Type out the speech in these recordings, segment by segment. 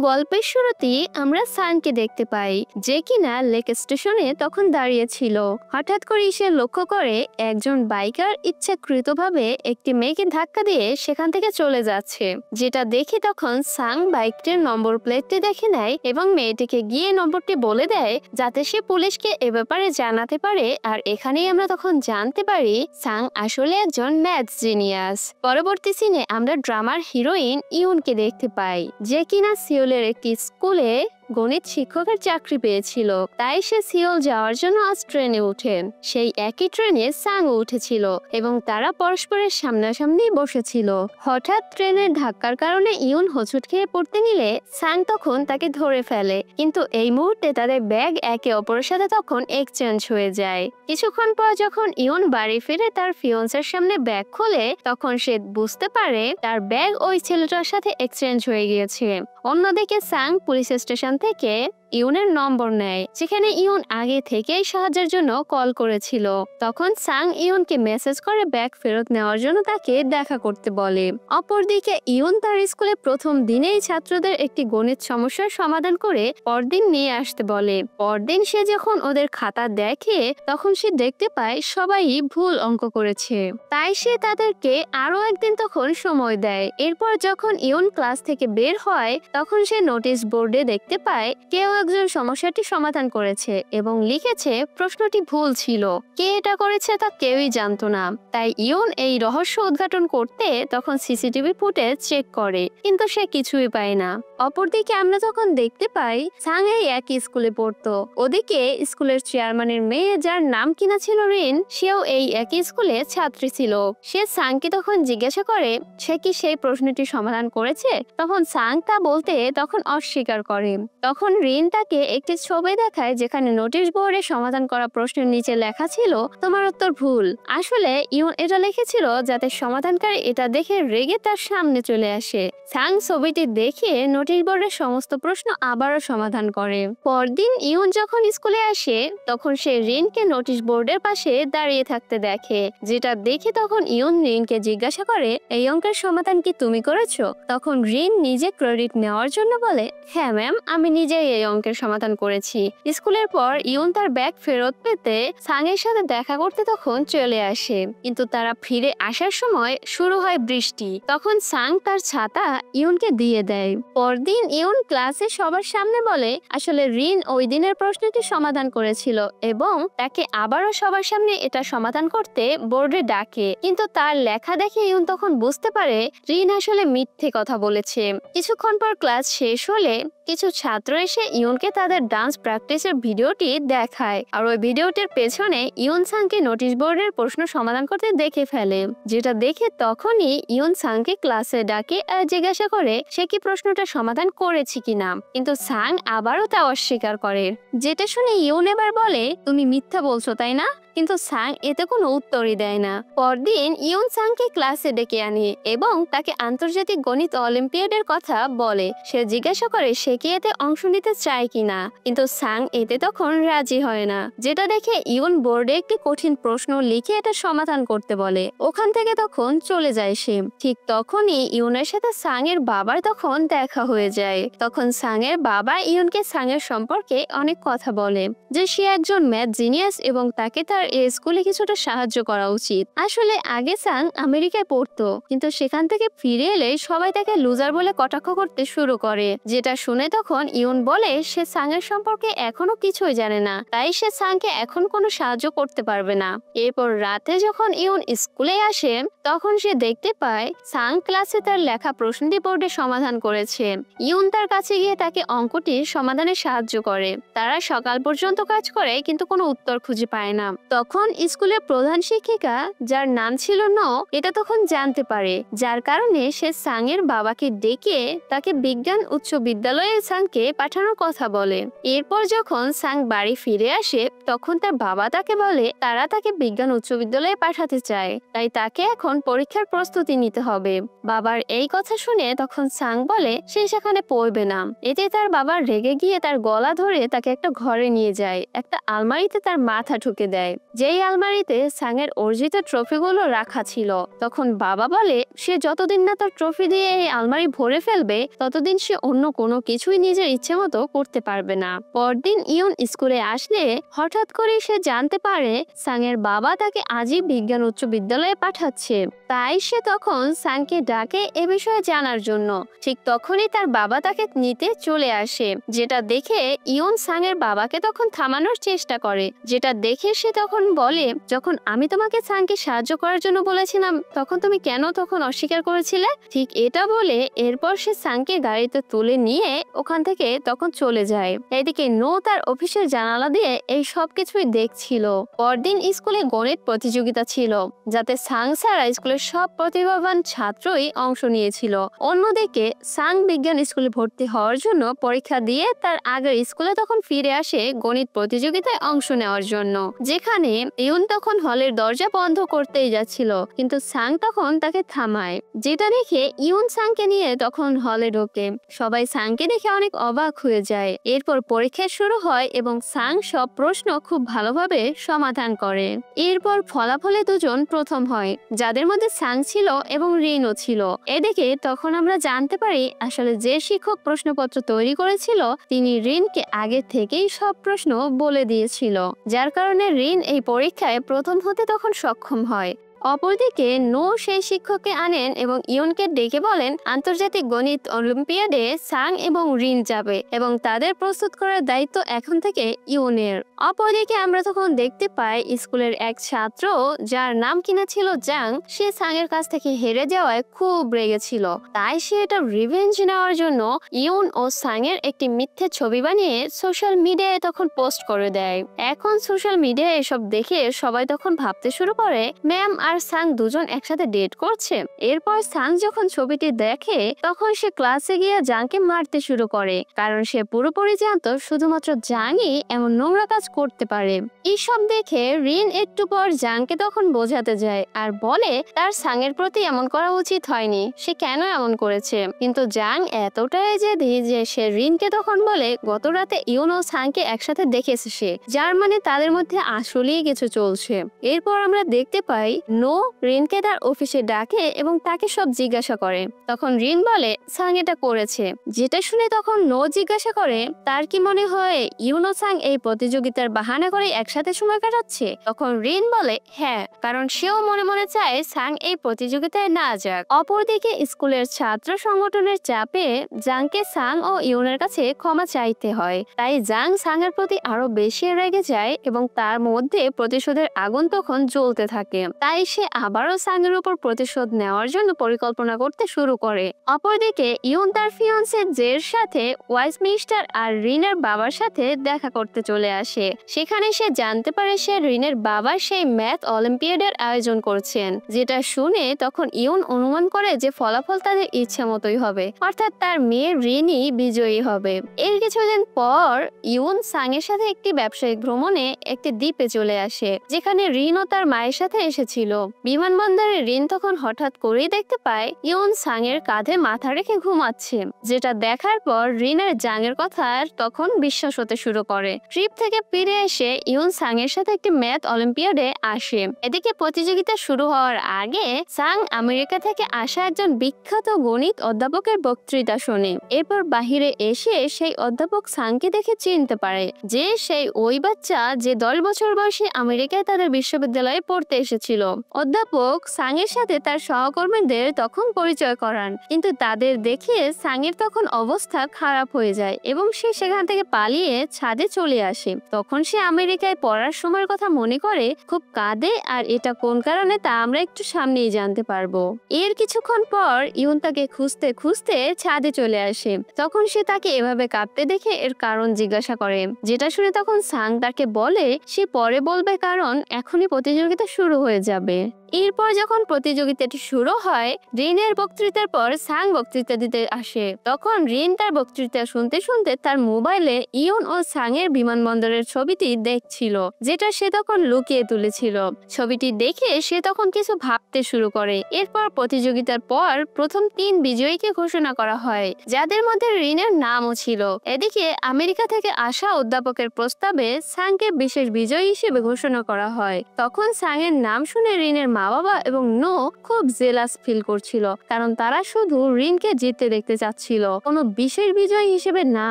গল্পের শুরুতেই আমরা সানকে দেখতে পাই, যে কিনা লেক স্টেশনে তখন দাঁড়িয়ে ছিল। হঠাৎ করে সে লক্ষ্য করে একজন বাইকার ইচ্ছাকৃতভাবে একটি মেয়েকে ধাক্কা দিয়ে সেখান থেকে চলে যাচ্ছে, যেটা দেখে তখন সাং বাইকটির নম্বর প্লেটটি দেখে নেয় এবং মেয়েটিকে গিয়ে নম্বরটি বলে দেয় যাতে সে পুলিশকে এ ব্যাপারে জানাতে পারে। আর এখানেই আমরা তখন জানতে পারি সাং আসলে একজন ম্যাথ জিনিয়াস। পরবর্তী সিনে আমরা ড্রামার হিরোইন ইউনকে দেখতে পাই, যে কিনা সিওলের একটি স্কুলে গণিত শিক্ষকের চাকরি পেয়েছিল। তাই সে সিওল যাওয়ার জন্য আজ ট্রেনে ওঠেন। সেই একই ট্রেনে সাংও উঠেছিল এবং তারা পরস্পরের সামনাসামনি বসেছিল। হঠাৎ ট্রেনের ধাক্কার কারণে ইউন হোঁচট খেয়ে পড়তে নিলে সাং তখন তাকে ধরে ফেলে, কিন্তু এই মুহূর্তে তাদের ব্যাগ একে অপরের সাথে তখন এক্সচেঞ্জ হয়ে যায়। কিছুক্ষণ পর যখন ইউন বাড়ি ফিরে তার ফিয়ন্সের সামনে ব্যাগ খোলে, তখন সে বুঝতে পারে তার ব্যাগ ওই ছেলেটার সাথে এক্সচেঞ্জ হয়ে গিয়েছে। অন্যদিকে সাং পুলিশ স্টেশন থেকে ইউনের নম্বর নেয়, যেখানে ইউন আগে থেকেই সাহায্যের জন্য কল করেছিল। তখন সাং ইউনকে মেসেজ করে ব্যাগ ফেরত নেওয়ার জন্য তাকে দেখা করতে বলে। অপরদিকে ইউন তার স্কুলে প্রথম দিনেই ছাত্রদের একটি গণিত সমস্যার সমাধান করে পরদিন নিয়ে আসতে বলে। পরদিন সে যখন ওদের খাতা দেখে, তখন সে দেখতে পায় সবাই ভুল অঙ্ক করেছে। তাই সে তাদেরকে আরো একদিন তখন সময় দেয়। এরপর যখন ইউন ক্লাস থেকে বের হয়, তখন সে নোটিশ বোর্ডে দেখতে পায় কেউ একজন সমস্যাটি সমাধান করেছে এবং লিখেছে প্রশ্নটি ভুল ছিল। কে এটা করেছে তা কেউই জানতো না। তাই ইউন এই রহস্য উদ্ঘাটন করতে তখন সিসিটিভি ফুটেজ চেক করে, কিন্তু সে কিছুই পায় না। অপরদিকে আমরা তখন দেখতে পাই সাং এই একই স্কুলে পড়তো। ওদিকে স্কুলের চেয়ারম্যানের মেয়ে, যার নাম কিনা ছিল রিন, সেও এই একই স্কুলে ছাত্রী ছিল। সে সাংকে তখন জিজ্ঞাসা করে সে কি সেই প্রশ্নটি সমাধান করেছে। তখন সাং তা বলতে তখন অস্বীকার করে। তখন রিন তাকে একটি ছবি দেখায়, যেখানে নোটিশ বোর্ডে সমাধান করা প্রশ্নের নিচে লেখা ছিল তোমার উত্তর ভুল। আসলে ইউন এটা লিখেছিল যাতে সমাধানকারী এটা দেখে রেগে তার সামনে চলে আসে। সাং ছবিটি দেখে নোটিশ বোর্ডের সমস্ত প্রশ্ন আবারও সমাধান করে। পরদিন ইউন যখন স্কুলে আসে, তখন সে রিনকে নোটিশ বোর্ডের পাশে দাঁড়িয়ে থাকতে দেখে, যেটা দেখে তখন ইউন রিনকে জিজ্ঞাসা করে এই অঙ্কের সমাধান কি তুমি করেছো। তখন রিন নিজে ক্রেডিট নেওয়ার জন্য বলে হ্যাঁ ম্যাম, আমি নিজেই এই অঙ্কের সমাধান করেছি। স্কুলের পর ইউন তার ব্যাগ ফেরত পেতে সাংয়ের সাথে দেখা করতে তখন চলে আসে, কিন্তু তারা ফিরে আসার সময় শুরু হয় বৃষ্টি। তখন সাং তার ছাতা ইউনকে দিয়ে দেয়। পরদিন ইউন ক্লাসে সবার সামনে বলে আসলে রিন ওই দিনের প্রশ্নটি সমাধান করেছিল এবং তাকে আবারও সবার সামনে এটা সমাধান করতে বোর্ডে ডাকে, কিন্তু তার লেখা দেখে ইউন তখন বুঝতে পারে রিন আসলে মিথ্যে কথা বলেছে। কিছুক্ষণ পর ক্লাস শেষ হলে কিছু ছাত্র এসে ইউনকে তাদের ডান্স প্র্যাকটিসের ভিডিওটি দেখায়, আর ওই ভিডিওটির পেছনে ইউন সাংকে নোটিশ বোর্ডের প্রশ্ন সমাধান করতে দেখে ফেলে, যেটা দেখে তখনই ইউন সাংকে ক্লাসে ডাকে আর জিজ্ঞাসা করে সে কি প্রশ্নটা সমাধান করেছে কিনা, কিন্তু সাং আবারও তা অস্বীকার করে। যেটা শুনে ইউন এবার বলে তুমি মিথ্যা বলছো তাই না, কিন্তু সাং এতে কোনো উত্তরই দেয় না। পরদিন ইউন সাংকে ক্লাসে ডেকে আনে এবং তাকে আন্তর্জাতিক গণিত অলিম্পিয়াডের কথা বলে। সে জিজ্ঞাসা করে সে কি এতে অংশ নিতে চায় কিনা, কিন্তু সাং এতে তখন রাজি হয় না। যেটা দেখে ইউন বোর্ডে একটি কঠিন প্রশ্ন লিখে এটা সমাধান করতে বলে। ওখান থেকে তখন চলে যায় সে। ঠিক তখনই ইউনের সাথে সাং এর বাবার তখন দেখা হয়ে যায়। তখন সাং এর বাবা ইউনকে সাং এর সম্পর্কে অনেক কথা বলে, যে সে একজন ম্যাথ জিনিয়াস এবং তাকে তার এই স্কুলে কিছুটা সাহায্য করা উচিত। আসলে আগে সাং আমেরিকায় পড়তো, কিন্তু সেখান থেকে ফিরে এলে সবাই তাকে লুজার বলে কটাক্ষ করতে শুরু করে। যেটা শুনে তখন ইউন বলে সে সাং এর সম্পর্কে এখনো কিছুই জানে না, তাই সে সাংকে এখন কোনো সাহায্য করতে পারবে না। এরপর রাতে যখন ইউন স্কুলে আসে, তখন সে দেখতে পায় সাং ক্লাসে তার লেখা প্রশ্নটি বোর্ডে সমাধান করেছে। ইউন তার কাছে গিয়ে তাকে অঙ্কটির সমাধানে সাহায্য করে। তারা সকাল পর্যন্ত কাজ করে, কিন্তু কোনো উত্তর খুঁজে পায় না। তখন স্কুলের প্রধান শিক্ষিকা, যার নাম ছিল ন, এটা তখন জানতে পারে, যার কারণে সে সাং এর বাবাকে ডেকে তাকে বিজ্ঞান উচ্চ বিদ্যালয়ে সাংকে পাঠানোর কথা বলে। এরপর যখন সাং বাড়ি ফিরে আসে, তখন তার বাবা তাকে বলে তারা তাকে বিজ্ঞান উচ্চ বিদ্যালয়ে পাঠাতে চায়, তাই তাকে এখন পরীক্ষার প্রস্তুতি নিতে হবে। বাবার এই কথা শুনে তখন সাং বলে সে সেখানে পড়বে না। এতে তার বাবা রেগে গিয়ে তার গলা ধরে তাকে একটা ঘরে নিয়ে যায়, একটা আলমারিতে তার মাথা ঠুকে দেয়। যেই আলমারিতে সাংয়ের অর্জিত ট্রফিগুলো রাখা ছিল। তখন বাবা বলে সে যতদিন না তার ট্রফি দিয়ে এই আলমারি ভরে ফেলবে ততদিন সে অন্য কোনো কিছুই নিজের ইচ্ছে মতো করতে পারবে না। পরদিন ইয়ন স্কুলে আসলে হঠাৎ করে সে জানতে পারে সাংয়ের বাবা তাকে আজই বিজ্ঞান উচ্চ বিদ্যালয়ে পাঠাচ্ছে। তাই সে তখন সাংকে ডাকে এ বিষয়ে জানার জন্য। ঠিক তখনই তার বাবা তাকে নিতে চলে আসে, যেটা দেখে ইয়ন সাংয়ের বাবাকে তখন থামানোর চেষ্টা করে। যেটা দেখে সে তখন বলে, যখন আমি তোমাকে সাংকে সাহায্য করার জন্য বলেছিলাম তখন তুমি কেন তখন অস্বীকার করেছিলে? ঠিক এটা বলে এরপর সে সাংকে গাড়িতে তুলে নিয়ে ওখান থেকে তখন চলে যায়। এদিকে নো তার অফিসের জানালা দিয়ে এই সব কিছুই দেখছিল। পরদিন স্কুলে গণিত প্রতিযোগিতা ছিল, যাতে সাং ছাড়া স্কুলের সব প্রতিভাবান ছাত্রই অংশ নিয়েছিল। অন্যদিকে সাং বিজ্ঞান স্কুলে ভর্তি হওয়ার জন্য পরীক্ষা দিয়ে তার আগের স্কুলে তখন ফিরে আসে গণিত প্রতিযোগিতায় অংশ নেওয়ার জন্য, যেখানে ইয়ন তখন হলের দরজা বন্ধ করতেই যাচ্ছিল, কিন্তু সাং তখন তাকে থামায়। যেটা দেখে ইয়ন সাংকে নিয়ে তখন হলে ঢোকে। সবাই সাংকে দেখে অনেক অবাক হয়ে যায়। এরপর পরীক্ষা শুরু হয় এবং সাং সব প্রশ্ন খুব ভালোভাবে সমাধান করে। এরপর ফলাফলে দুজন প্রথম হয়, যাদের মধ্যে সাং ছিল এবং রিনও ছিল। এদিকে তখন আমরা জানতে পারি আসলে যে শিক্ষক প্রশ্নপত্র তৈরি করেছিল তিনি রিনকে আগে থেকেই সব প্রশ্ন বলে দিয়েছিল, যার কারণে রিন এই পরীক্ষায় প্রথম হতে তখন সক্ষম হয়। অপরদিকে নো সেই শিক্ষককে আনেন এবং ইয়নকে ডেকে বলেন আন্তর্জাতিক গণিত অলিম্পিয়াডে সাং এবং রিন যাবে এবং তাদের প্রস্তুত করার দায়িত্ব এখন থেকে ইয়নের। অপরদিকে আমরা তখন দেখতে পাই স্কুলের এক ছাত্র, যার নাম কিনা ছিল জাং, সে সাংয়ের কাছ থেকে হেরে যাওয়ায় খুব রেগেছিল। তাই সে এটা রিভেঞ্জ নেওয়ার জন্য ইয়ন ও সাংয়ের একটি মিথ্যে ছবি বানিয়ে সোশ্যাল মিডিয়ায় তখন পোস্ট করে দেয়। এখন সোশ্যাল মিডিয়ায় এসব দেখে সবাই তখন ভাবতে শুরু করে ম্যাম আর সাং দুজন একসাথে ডেট করছে। এরপর সাং যখন ছবিটি দেখে তখন সে ক্লাসে গিয়ে জাংকে মারতে শুরু করে, কারণ সে পুরোপুরি জানতো শুধুমাত্র জাংই এমন নোংরা কাজ করতে পারে। এইসব দেখে রিন একটু পর জাংকে তখন বোঝাতে যায় আর বলে তার সাংয়ের প্রতি এমন করা উচিত হয়নি, সে কেন এমন করেছে। কিন্তু জাং এতটাই জেদি যে সে রিনকে তখন বলে গত রাতে ইয়ন ও সাংকে একসাথে দেখেছে সে, যার মানে তাদের মধ্যে আসলেই কিছু চলছে। এরপর আমরা দেখতে পাই নো রিনকে তার অফিসে ডাকে এবং তাকে সব জিজ্ঞাসা করে। তখন রিন বলে সাং এটা করেছে। যেটা শুনে তখন নো জিজ্ঞাসা করে তার কি মনে হয় ইয়ন ও সাং এই প্রতিযোগিতার বাহানা করে একসাথে সময় কাটাচ্ছে। তখন রিন বলে হ্যাঁ, কারণ সেও মনে মনে চায় সাং এই প্রতিযোগিতায় না যাক। অপরদিকে স্কুলের ছাত্র সংগঠনের চাপে জাংকে সাং ও ইয়নের কাছে ক্ষমা চাইতে হয়। তাই জাং সাংয়ের প্রতি আরো বেশি রেগে যায় এবং তার মধ্যে প্রতিশোধের আগুন তখন জ্বলতে থাকে। তাই সে আবারও সাংয়ের উপর প্রতিশোধ নেওয়ার জন্য পরিকল্পনা করতে শুরু করে। অপরদিকে ইয়ন তার ফিয়ান্সে জের সাথে ওয়েস্টমিনিস্টার আর রিনের বাবার সাথে দেখা করতে চলে আসে। সেখানে সে জানতে পারে সে রিনের বাবা সেই ম্যাথ অলিম্পিয়াডের আয়োজন করছেন। যেটা শুনে তখন ইয়ন অনুমান করে যে ফলাফল তাদের ইচ্ছা মতোই হবে, অর্থাৎ তার মেয়ে রিনই বিজয়ী হবে। এর কিছুদিন পর ইয়ন সাংয়ের সাথে একটি ব্যবসায়িক ভ্রমণে একটি দ্বীপে চলে আসে, যেখানে রিন ও তার মায়ের সাথে এসেছিল। বিমানবন্দরে রিন তখন হঠাৎ করেই দেখতে পায় ইয়ন সাংয়ের কাঁধে মাথা রেখে ঘুমাচ্ছে। যেটা দেখার পর রিনের জাংয়ের কথা তখন বিশ্বাস হতে শুরু করে। ট্রিপ থেকে ফিরে এসে ইয়ন সাংয়ের সাথে একটি ম্যাথ অলিম্পিয়াডে আসে। এদিকে প্রতিযোগিতা শুরু হওয়ার আগে সাং আমেরিকা থেকে আসা একজন বিখ্যাত গণিত অধ্যাপকের বক্তৃতা শোনে। এরপর বাহিরে এসে সেই অধ্যাপক সাংকে দেখে চিনতে পারে যে সেই ওই বাচ্চা যে 10 বছর বয়সে আমেরিকায় তাদের বিশ্ববিদ্যালয়ে পড়তে এসেছিল। অধ্যাপক সাংয়ের সাথে তার সহকর্মীদের তখন পরিচয় করান, কিন্তু তাদের দেখে সাংয়ের তখন অবস্থা খারাপ হয়ে যায় এবং সে সেখান থেকে পালিয়ে ছাদে চলে আসে। তখন সে আমেরিকায় পড়ার সময়ের কথা মনে করে খুব কাঁদে, আর এটা কোন কারণে তা আমরা একটু সামনেই জানতে পারবো। এর কিছুক্ষণ পর ইয়ন তাকে খুঁজতে খুঁজতে ছাদে চলে আসে। তখন সে তাকে এভাবে কাঁদতে দেখে এর কারণ জিজ্ঞাসা করে, যেটা শুনে তখন সাং তাকে বলে সে পরে বলবে কারণ এখনই প্রতিযোগিতা শুরু হয়ে যাবে। এরপর যখন প্রতিযোগিতাটি শুরু হয়, রিনের বক্তৃতার পর সাং বক্তৃতা দিতে আসে। তখন রিন তার বক্তৃতা শুনতে শুনতে তার মোবাইলে ইয়ন ও সাং এর বিমানবন্দরের ছবিটি দেখছিল, যেটা সে তখন লুকিয়ে তুলেছিল। ছবিটি দেখে সে তখন কিছু ভাবতে শুরু করে। এরপর প্রতিযোগিতার পর প্রথম 3 বিজয়ীকে ঘোষণা করা হয়, যাদের মধ্যে রিনের নামও ছিল। এদিকে আমেরিকা থেকে আসা অধ্যাপকের প্রস্তাবে সাংকে বিশেষ বিজয়ী হিসেবে ঘোষণা করা হয়। তখন সাং এর নাম শুনে রিনের মা বাবা এবং নো খুব জেলাস ফিল করছিল, কারণ তারা শুধু রিনকে জিততে দেখতে চাচ্ছিল, কোনো বিশেষ বিজয়ী হিসেবে না।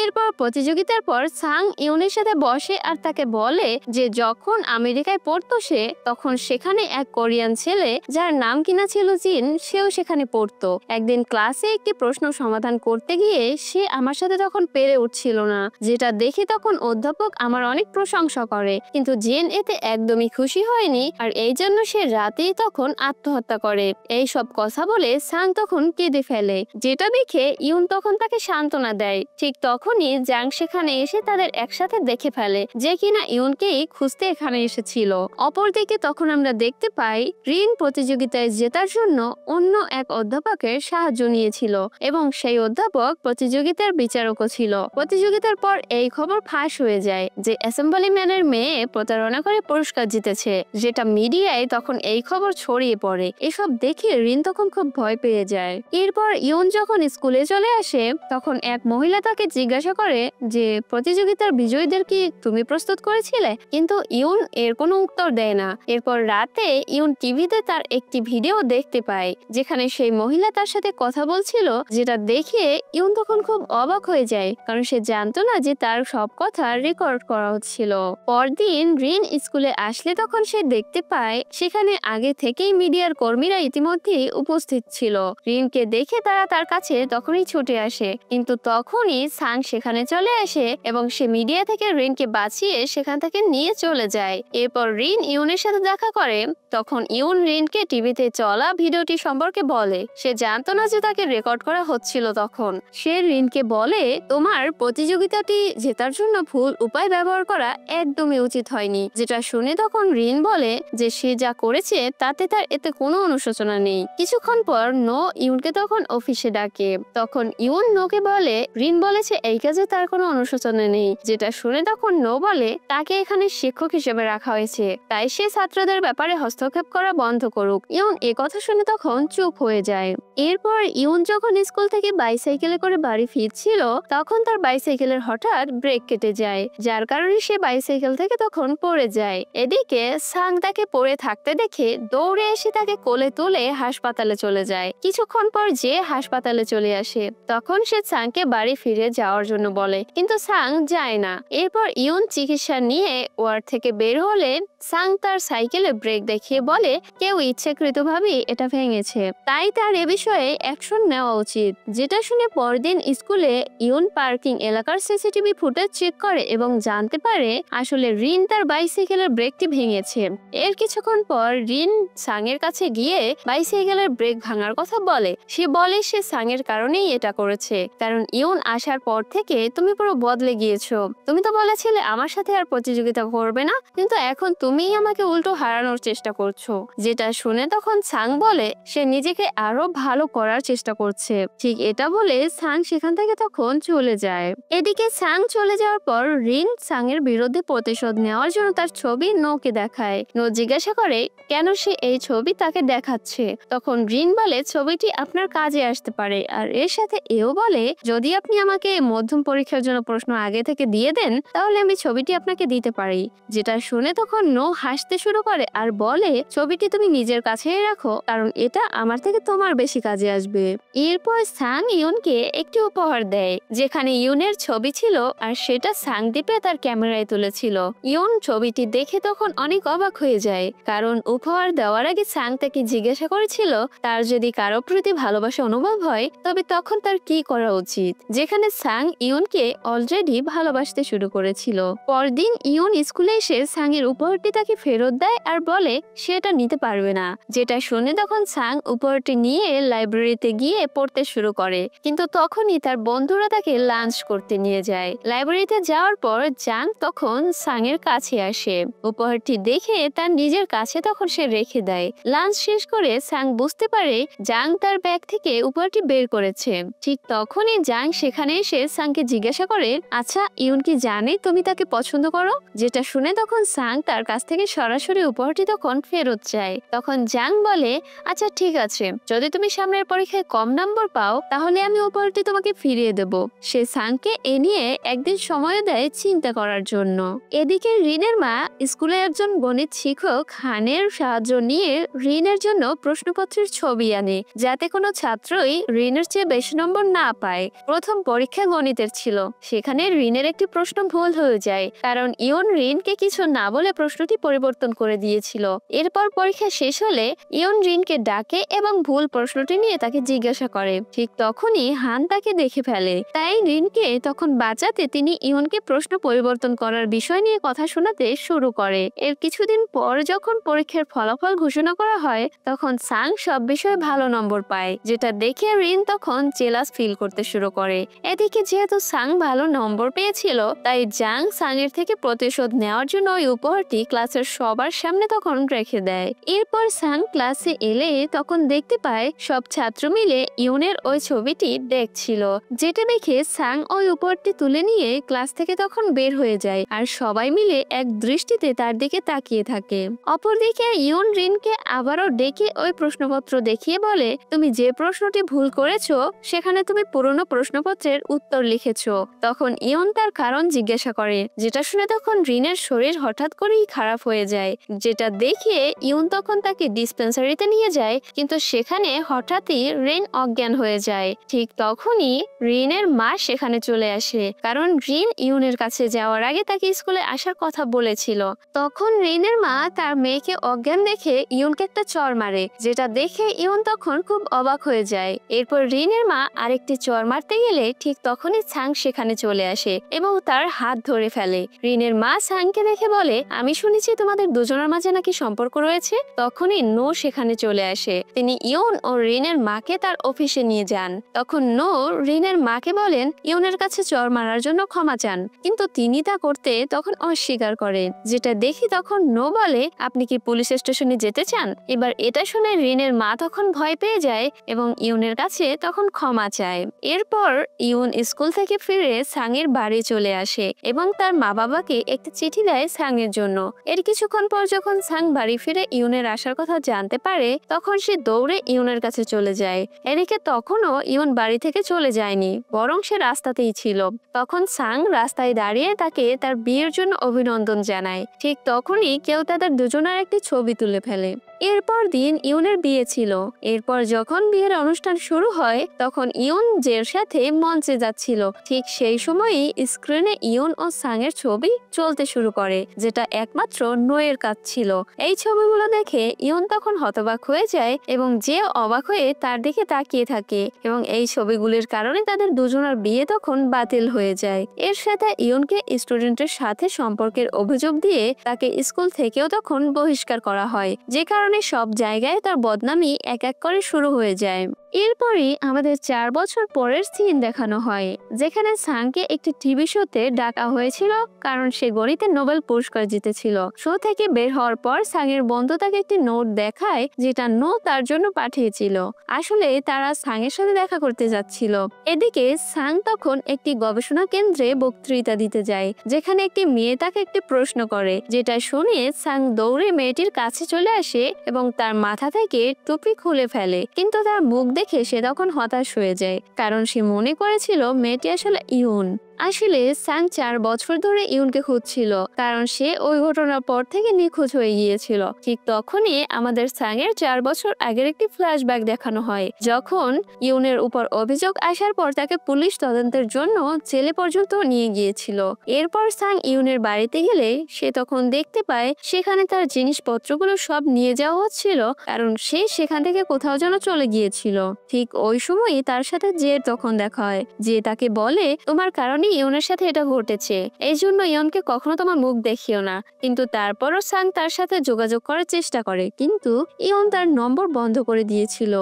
এরপর প্রতিযোগিতার পর সাং ইউনের সাথে বসে আর তাকে বলে যে যখন আমেরিকায় পড়তো সে, তখন সেখানে এক কোরিয়ান ছেলে যার নাম কিনা ছিল জিন, সেও সেখানে পড়তো। একদিন ক্লাসে একটি প্রশ্ন সমাধান করতে গিয়ে সে আমার সাথে তখন পেরে উঠছিল না, যেটা দেখে তখন অধ্যাপক আমার অনেক প্রশংসা করে, কিন্তু জিন এতে একদমই খুশি হয়নি আর এই জন্য সে রাতেই তখন আত্মহত্যা করে। এই সব কথা বলে সাং তখন কেঁদে ফেলে, যেটা দেখে ইউন তখন তাকে সান্ত্বনা দেয়। ঠিক তখনই জাং সেখানে এসে তাদের একসাথে দেখে ফেলে, যে কিনা ইউনকেই খুঁজতে এখানে এসেছিল। অপরদিকে তখন আমরা দেখতে পাই রিন প্রতিযোগিতায় জেতার জন্য অন্য এক অধ্যাপকের সাহায্য নিয়েছিল এবং সেই অধ্যাপক প্রতিযোগিতার বিচারকও ছিল। প্রতিযোগিতার পর এই খবর ফাঁস হয়ে যায় যে অ্যাসেম্বলিম্যানের মেয়ে প্রতারণা করে পুরস্কার জিতেছে, যেটা মিডিয়ায় তখন এই খবর ছড়িয়ে পড়ে। এসব দেখে রিন তখন খুব ভয় পেয়ে যায়। এরপর ইউন যখন স্কুলে চলে আসে, তখন এক মহিলা তাকে জিজ্ঞাসা করে যে প্রতিযোগিতার বিজয়ীদের কি তুমি প্রস্তুত করেছিলে, কিন্তু ইউন এর কোনো উত্তর দেয় না। এরপর রাতে ইউন টিভিতে তার একটি ভিডিও দেখতে পায়, যেখানে সেই মহিলা তার সাথে কথা বলছিল, যেটা দেখে ইউন তখন খুব অবাক হয়ে যায়, কারণ সে জানতো না যে তার সব কথা রেকর্ড করা হচ্ছিল। পরদিন রিন স্কুলে আসলে তখন সে দেখতে পায় সেখানে আগে থেকেই মিডিয়ার কর্মীরা ইতিমধ্যেই উপস্থিত ছিল। রিনকে দেখে তারা তার কাছে তখনই ছুটে আসে, কিন্তু তখনই সাং সেখানে চলে আসে এবং সে মিডিয়া থেকে রিনকে বাঁচিয়ে সেখান থেকে নিয়ে চলে যায়। এরপর রিন ইউনের সাথে দেখা করে। তখন ইউন রিনকে টিভিতে চলা ভিডিওটি সম্পর্কে বলে। সে জানতো না যে তাকে রেকর্ড করা হচ্ছিল। তখন সে রিনকে বলে, তোমার প্রতিযোগিতাটি জেতার জন্য ভুল উপায় ব্যবহার করা একদমই উচিত হয়নি। যেটা শুনে তখন রিন বলে যে সে যা করেছে তাতে তার এতে কোনো অনুশোচনা নেই। কিছুক্ষণ পর নো ইউনকে তখন অফিসে ডাকে। তখন ইউন নোকে বলে রিন বলেছে এই কাজে তার কোনো অনুশোচনা নেই। যেটা শুনে তখন নো বলে তাকে এখানে শিক্ষক হিসেবে রাখা হয়েছে, তাই সে ছাত্রদের ব্যাপারে হস্তক্ষেপ করা বন্ধ করুক। ইউন এ কথা শুনে তখন চুপ হয়ে যায়। এরপর ইউন যখন স্কুল থেকে বাইসাইকেলে করে বাড়ি ফিরছিল, তখন তার বাইসাইকেলের হঠাৎ ব্রেক কেটে যায়, যার কারণে সে বাইসাইকেল থেকে তখন পড়ে যায়। এদিকে সাং তাকে পড়ে থাকতে দেখে দৌড়ে এসে তাকে কোলে তুলে হাসপাতালে চলে যায়। কিছুক্ষণ পর যে হাসপাতালে চলে আসে, তখন সে সাংকে বাড়ি ফিরে যাওয়ার জন্য বলে, কিন্তু সাং যায় না। এরপর ইউন চিকিৎসা নিয়ে ওয়ার্ড থেকে বের হলে সাং তার সাইকেলে ব্রেক দেখিয়ে বলে কেউ ইচ্ছাকৃতভাবে এটা ভেঙেছে, তাই তার এ বিষয়ে অ্যাকশন নেওয়া উচিত। যেটা শুনে পরদিন স্কুলে ইউন পার্কিং এলাকার সিসিটিভি ফুটেজ চেক করে এবং জানতে পারে আসলে রিন তার বাইসাইকেলের ব্রেকটি ভেঙেছে। এর কিছুক্ষণ পর রিন সাং এর কাছে গিয়ে বাইসাইকেলের ব্রেক ভাঙার কথা বলে। সে বলে সে সাং এর কারণেই এটা করেছে, কারণ ইউন আসার পর থেকে তুমি পুরো বদলে গিয়েছো। তুমি তো বলেছিলে আমার সাথে আর প্রতিযোগিতা করবে না, কিন্তু এখন তুমিই আমাকে উল্টো হারানোর চেষ্টা করছো। যেটা শুনে তখন সাং বলে সে নিজেকে আরো ভালো করার চেষ্টা করছে। ঠিক এটা বলে সাং সেখান থেকে তখন চলে যায়। এদিকে সাং চলে যাওয়ার পর রিন সাং এর বিরুদ্ধে প্রতিশোধ নেওয়ার জন্য তার ছবি নোকে দেখায়। নো জিজ্ঞাসা করে কেন সে এই ছবি তাকে দেখাচ্ছে। তখন রিন বলে ছবিটি আপনার কাজে আসতে পারে, আর এর সাথে এও বলে যদি আপনি আমাকে মধ্যম পরীক্ষার জন্য প্রশ্ন আগে থেকে দিয়ে দেন তাহলে আমি ছবিটি আপনাকে দিতে পারি। যেটা শুনে তখন নো হাসতে শুরু করে আর বলে ছবিটি তুমি নিজের কাছেই রাখো, কারণ এটা আমার থেকে তোমার বেশি কাজে আসবে। এরপর সাং ইউনকে একটি উপহার দেয়, যেখানে ইউনের ছবি ছিল আর সেটা সাংদীপে তার ক্যামেরায় তুলেছিল। ইউন ছবিটি দেখে তখন অনেক অবাক হয়ে যায়, কারণ উপহার দেওয়ার আগে সাং তাকে জিজ্ঞাসা করেছিল তার যদি কারো প্রতি ভালোবাসা অনুভব হয় তবে তখন তার কি করা উচিত, যেখানে সাং ইউনকে অলরেডি ভালোবাসতে শুরু করেছিল। পরদিন ইউন স্কুলে এসে সাং এর উপহারটি তাকে ফেরত দেয় আর বলে সেটা নিতে পারবে না। যেটা শুনে তখন সাং উপহারটি নিয়ে লাইব্রেরিতে গিয়ে পড়তে শুরু করে, কিন্তু তখনই তার বন্ধুরা তাকে লাঞ্চ করতে নিয়ে যায়। লাইব্রেরিতে যাওয়ার পর জাং তখন সাং এর কাছে আসে। উপহারটি দেখে তার নিজের কাছে তখন সে রেখে দেয়। লাঞ্চ শেষ করে সাং বুঝতে পারে জাং তার ব্যাগ থেকে উপহারটি বের করেছে। ঠিক তখনই জাং সেখানে এসে সাংকে জিজ্ঞাসা করে, আচ্ছা ইউন কি জানে তুমি তাকে পছন্দ করো? যেটা শুনে তখন সাং তার কাছ থেকে সরাসরি উপহারটি তখন ফেরত চায়। তখন জাং বলে, আচ্ছা ঠিক আছে, যদি তুমি সামনের পরীক্ষায় কম নম্বর পাও তাহলে আমি উপহারটি তোমাকে ফিরিয়ে দেব। সে সাংকে এ নিয়ে একদিন সময় দেয় চিন্তা করার জন্য। এদিকে রিনের মা স্কুলে একজন গণিত শিক্ষক হানের সাহায্য নিয়ে রিনের জন্য প্রশ্নপত্রের ছবি আনে, যাতে কোনো ছাত্রই রিনের চেয়ে বেশি নম্বর না পায়। প্রথম পরীক্ষা গণিতের ছিল, সেখানে রিনের একটি প্রশ্ন ভুল হয়ে যায়, কারণ ইয়ন রিনকে কিছু না বলে প্রশ্নটি পরিবর্তন করে দিয়েছিল। এরপর পরীক্ষা শেষ হলে ইয়ন রিনকে ডাকে এবং ভুল প্রশ্নটি নিয়ে তাকে জিজ্ঞাসা করে। ঠিক তখনই হান তাকে দেখে ফেলে, তাই রিনকে তখন বাঁচাতে তিনি ইয়নকে প্রশ্ন পরিবর্তন করার বিষয় নিয়ে কথা শোনাতে শুরু করে। এর কিছুদিন পর যখন পরীক্ষার ফলাফল ঘোষণা করা হয় তখন সাং সব বিষয়ে ভালো নম্বর পায়, যেটা দেখে রিন তখন জেলাস ফিল করতে শুরু করে। এদিকে যেহেতু সাং ভালো নম্বর পেয়েছিল তাই জাং সাংয়ের থেকে প্রতিশোধ নেওয়ার জন্য ওই উপহারটি ক্লাসের সবার সামনে তখন রেখে দেয়। এরপর সাং ক্লাসে এলে তখন দেখতে পায় সব ছাত্র মিলে ইউনের ওই ছবিটি দেখছিল, যেটা দেখে সাং ওই উপহারটি তুলে নিয়ে ক্লাস থেকে তখন বের হয়ে যায় আর সবাই মিলে এক দৃষ্টিতে তার দিকে তাকিয়ে থাকে। অপরদিকে ইউন রিনকে আবারও ডেকে ওই প্রশ্নপত্র দেখিয়ে বলে, তুমি যে প্রশ্নটি ভুল করেছো সেখানে তুমি পুরনো প্রশ্নপত্রের উত্তর লিখেছো। তখন ইয়ন তার কারণ জিজ্ঞাসা করে, যেটা শুনে তখন রিনের শরীর হঠাৎ করেই খারাপ হয়ে যায়, যেটা দেখে ইয়ন তখন তাকে ডিসপেন্সারিতে নিয়ে যায়, কিন্তু সেখানে হঠাৎই রিন অজ্ঞান হয়ে যায়। ঠিক তখনই রিনের মা সেখানে চলে আসে, কারণ রিন ইয়নের কাছে যাওয়ার আগে তাকে স্কুলে আসার কথা বলেছিল। তখন রিনের মা তার মেয়েকে অজ্ঞান দেখে ইয়নকে একটা চড় মারে, যেটা দেখে ইয়ন তখন খুব অবাক হয়ে যায়। এরপর রিনের মা আরেকটি চড় মারতে গেলে ঠিক তখনই সাং সেখানে চলে আসে এবং তার হাত ধরে ফেলে। রিনের মা সাংকে দেখে বলে, আমি শুনেছি তোমাদের দুজনের মাঝে নাকি সম্পর্ক রয়েছে। তখনই নো সেখানে চলে আসে, তিনি ইয়ন ও রিনের মাকে তার অফিসে নিয়ে যান। তখন নো রিনের মাকে বলেন ইয়নের কাছে চড় মারার জন্য ক্ষমা চান, কিন্তু তিনি তা করতে তখন অস্বীকার করেন, যেটা দেখি তখন নো বলে, আপনি কি পুলিশ স্টেশনে যেতে চান? এবার এটা শুনে রিনের মা তখন ভয় পেয়ে যায় এবং ইয়নের কাছে তখন ক্ষমা চায়। এরপর ইয়ন স্কুল থেকে ফিরে সাংয়ের বাড়ি চলে আসে এবং তার মা বাবাকে একটি চিঠি দেয় সাংয়ের জন্য। এর কিছুক্ষণ পর যখন সাং বাড়ি ফিরে ইয়নের আসার কথা জানতে পারে তখন সে দৌড়ে ইয়নের কাছে চলে যায়। এদিকে তখনও ইয়ন বাড়ি থেকে চলে যায়নি, বরং সে রাস্তাতেই ছিল। তখন সাং রাস্তায় দাঁড়িয়ে তাকে তার বিয়ের জন্য অভিনন্দন জানায়। ঠিক তখনই কেউ তাদের দুজনের একটি ছবি তুলে ফেলে। এরপর দিন ইয়নের বিয়ে ছিল। এরপর যখন বিয়ের অনুষ্ঠান শুরু হয় তখন ইয়ন জের সাথে মঞ্চে যাচ্ছিল। ঠিক সেই সময়ই স্ক্রিনে ইয়ন ও সাংয়ের ছবি চলতে শুরু করে, যেটা একমাত্র নোয়ের কাজ ছিল। এই ছবিগুলো দেখে ইয়ন তখন হতবাক হয়ে যায় এবং যে অবাক হয়ে তার দিকে তাকিয়ে থাকে এবং এই ছবিগুলির কারণে তাদের দুজনের বিয়ে তখন বাতিল হয়ে যায়। এর সাথে ইয়নকে স্টুডেন্টের সাথে সম্পর্কের অভিযোগ দিয়ে তাকে স্কুল থেকেও তখন বহিষ্কার করা হয়, যে কারণে সব জায়গায় তার বদনামি এক এক করে শুরু হয়ে যায়। এরপরই আমাদের 4 বছর পরের সিন দেখানো হয়, যেখানে সাংকে একটি টিভি শোতে ডাকা হয়েছিল কারণ সে গণিতে নোবেল পুরস্কার জিতেছিল। শো থেকে বের হওয়ার পর সাংয়ের বন্ধু তাকে একটি নোট দেখায়, যেটা নো তার জন্য পাঠিয়েছিল। আসলে তারা সাংয়ের সাথে দেখা করতে যাচ্ছিল। এদিকে সাং তখন একটি গবেষণা কেন্দ্রে বক্তৃতা দিতে যায়, যেখানে একটি মেয়ে তাকে একটি প্রশ্ন করে, যেটা শুনে সাং দৌড়ে মেয়েটির কাছে চলে আসে এবং তার মাথা থেকে টুপি খুলে ফেলে, কিন্তু তার মুখ দেখে সে তখন হতাশ হয়ে যায়, কারণ সে মনে করেছিল মেয়েটি আসলে ইয়ন। আসলে সাং 4 বছর ধরে ইয়নকে খুঁজছিল, কারণ সে ওই ঘটনার পর থেকে নিখোঁজ হয়ে গিয়েছিল। ঠিক তখনই আমাদের সাংয়ের 4 বছর আগের একটি ফ্ল্যাশব্যাক দেখানো হয়, যখন ইয়নের উপর অভিযোগ আসার পর তাকে পুলিশ তদন্তের জন্য জেলে পর্যন্ত নিয়ে গিয়েছিল। এরপর সাং ইয়নের বাড়িতে গেলে সে তখন দেখতে পায় সেখানে তার জিনিসপত্রগুলো সব নিয়ে যাওয়া হচ্ছিল, কারণ সে সেখান থেকে কোথাও যেন চলে গিয়েছিল। ঠিক ওই সময়ই তার সাথে জের তখন দেখা হয়, যে তাকে বলে, তোমার কারণে ইয়নের সাথে এটা ঘটেছে, এই জন্য ইয়নকে কখনো তোমার মুখ দেখিও না। কিন্তু তারপরও সাং তার সাথে যোগাযোগ করার চেষ্টা করে, কিন্তু ইয়ন তার নম্বর বন্ধ করে দিয়েছিল।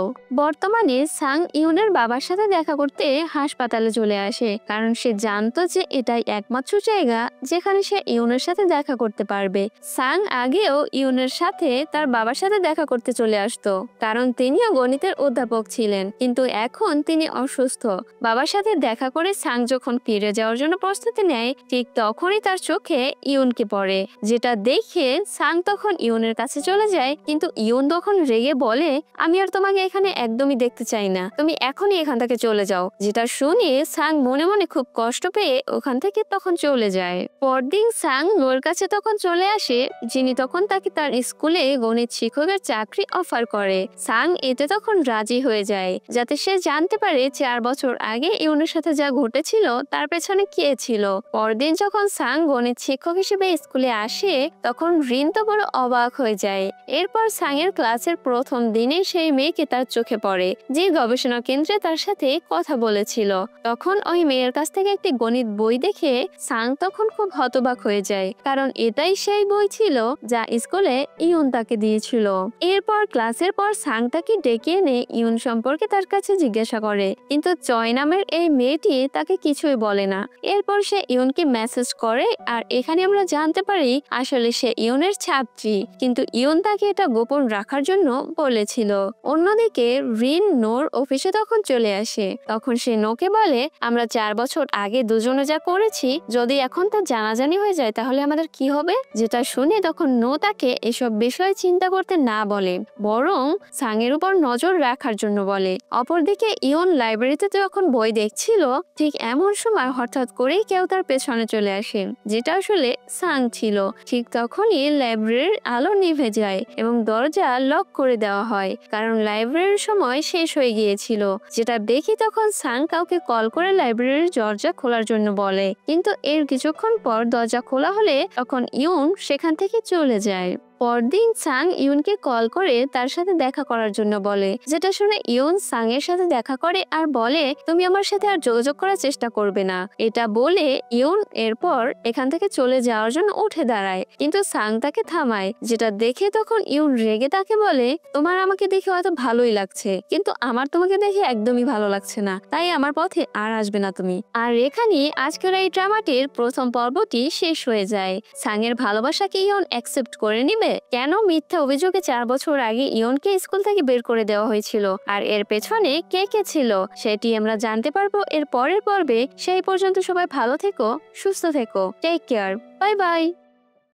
বর্তমানে সাং ইয়নের বাবার সাথে দেখা করতে হাসপাতালে চলে আসে, কারণ সে জানতো যে এটাই একমাত্র জায়গা যেখানে সে ইয়নের সাথে দেখা করতে পারবে। সাং আগেও ইয়নের সাথে তার বাবার সাথে দেখা করতে চলে আসতো, কারণ তিনিও গণিতের অধ্যাপক ছিলেন, কিন্তু এখন তিনি অসুস্থ। বাবার সাথে দেখা করে সাং যখন ফিরে যাওয়ার জন্য প্রস্তুতি নেয়, ঠিক তখনই তার চোখে ইয়নকে পড়ে, যেটা দেখে সাং তখন ইয়নের কাছে চলে যায়। কিন্তু ইয়ন তখন রেগে বলে, আমি আর তোমাকে এখানে একদমই দেখতে চাই না, তুমি এখনই এখান থেকে চলে যাও। যেটা শুনে সাং মনে মনে খুব কষ্ট পেয়ে ওখান থেকে তখন চলে যায়। পরদিন সাং নোর কাছে তখন চলে আসে, যিনি তখন তাকে তার স্কুলে গণিত শিক্ষকের চাকরি অফার করে। সাং এতে তখন রাজি হয়ে যায়, যাতে সে জানতে পারে 4 বছর আগে ইয়নের সাথে যা ঘটেছিল তার পেছনে কে ছিল। পরদিন যখন সাং গণিত শিক্ষক হিসেবে স্কুলে আসে, তখন রিন তো বড় অবাক হয়ে যায়। এরপর সাং এর ক্লাসের প্রথম দিনে সেই মেয়েকে তার চোখে পড়ে, যে গবেষণা কেন্দ্রে তার সাথে কথা বলেছিল। তখন ওই মেয়ের কাছ থেকে একটি গণিত বই দেখে সাং তখন খুব হতবাক হয়ে যায়, কারণ এটাই সেই বই ছিল যা স্কুলে ইয়ন তাকে দিয়েছিল। এরপর ক্লাসের পর সাং তাকে ডেকে এনে ইয়ন সম্পর্কে তার কাছে জিজ্ঞাসা করে, কিন্তু জয় নামের এই মেয়েটি তাকে কিছুই বলে না। এরপর সে ইয়নকে মেসেজ করে, আর এখানে আমরা জানতে পারি আসলে সে ইয়নের ছাত্রী, কিন্তু ইয়ন তাকে এটা গোপন রাখার জন্য বলেছিল। অন্যদিকে রিন নোর অফিসে তখন চলে আসে, তখন সে নোকে বলে, আমরা 4 বছর আগে দুজনে যা করেছি যদি এখন তা জানাজানি হয়ে যায় তাহলে আমাদের কি হবে। যেটা শুনে তখন নো তাকে এসব বিষয়ে চিন্তা করতে না বলে, বরং সাং এর উপর নজর রাখার জন্য বলে। অপরদিকে ইয়ন লাইব্রেরিতে যখন বই দেখছিল, ঠিক এমন সময় হঠাৎ করেই কেউ তার পেছনে চলে আসে, যেটা আসলে সাং ছিল। ঠিক তখনই লাইব্রেরির আলো নিভে যায় এবং দরজা লক করে দেওয়া হয়, কারণ লাইব্রেরির সময় শেষ হয়ে গিয়েছিল। যেটা দেখি তখন সাং কাউকে কল করে লাইব্রেরির দরজা খোলার জন্য বলে, কিন্তু এর কিছুক্ষণ পর দরজা খোলা হলে তখন ইয়ন সেখান থেকে চলে যায়। পরদিন সাং ইয়নকে কল করে তার সাথে দেখা করার জন্য বলে, যেটা শুনে ইয়ন সাং এর সাথে দেখা করে আর বলে, তুমি আমার সাথে আর যোগাযোগ করার চেষ্টা করবে না। এটা বলে ইয়ন এরপর এখান থেকে চলে যাওয়ার জন্য উঠে দাঁড়ায়, কিন্তু সাং তাকে থামায়। যেটা দেখে তখন ইয়ন রেগে তাকে বলে, তোমার আমাকে দেখে হয়তো ভালোই লাগছে, কিন্তু আমার তোমাকে দেখে একদমই ভালো লাগছে না, তাই আমার পথে আর আসবে না তুমি। আর এখানে আজকের এই ড্রামাটির প্রথম পর্বটি শেষ হয়ে যায়। সাং এর ভালোবাসাকে ইয়ন অ্যাকসেপ্ট করে নিবে কেন? মিথ্যা অভিযোগে 4 বছর আগে ইয়নকে স্কুল থেকে বের করে দেওয়া হয়েছিল, আর এর পেছনে কে কে ছিল সেটি আমরা জানতে পারবো এর পরের পর্বে। সেই পর্যন্ত সবাই ভালো থেকো, সুস্থ থেকো, টেক কেয়ার, বাই বাই।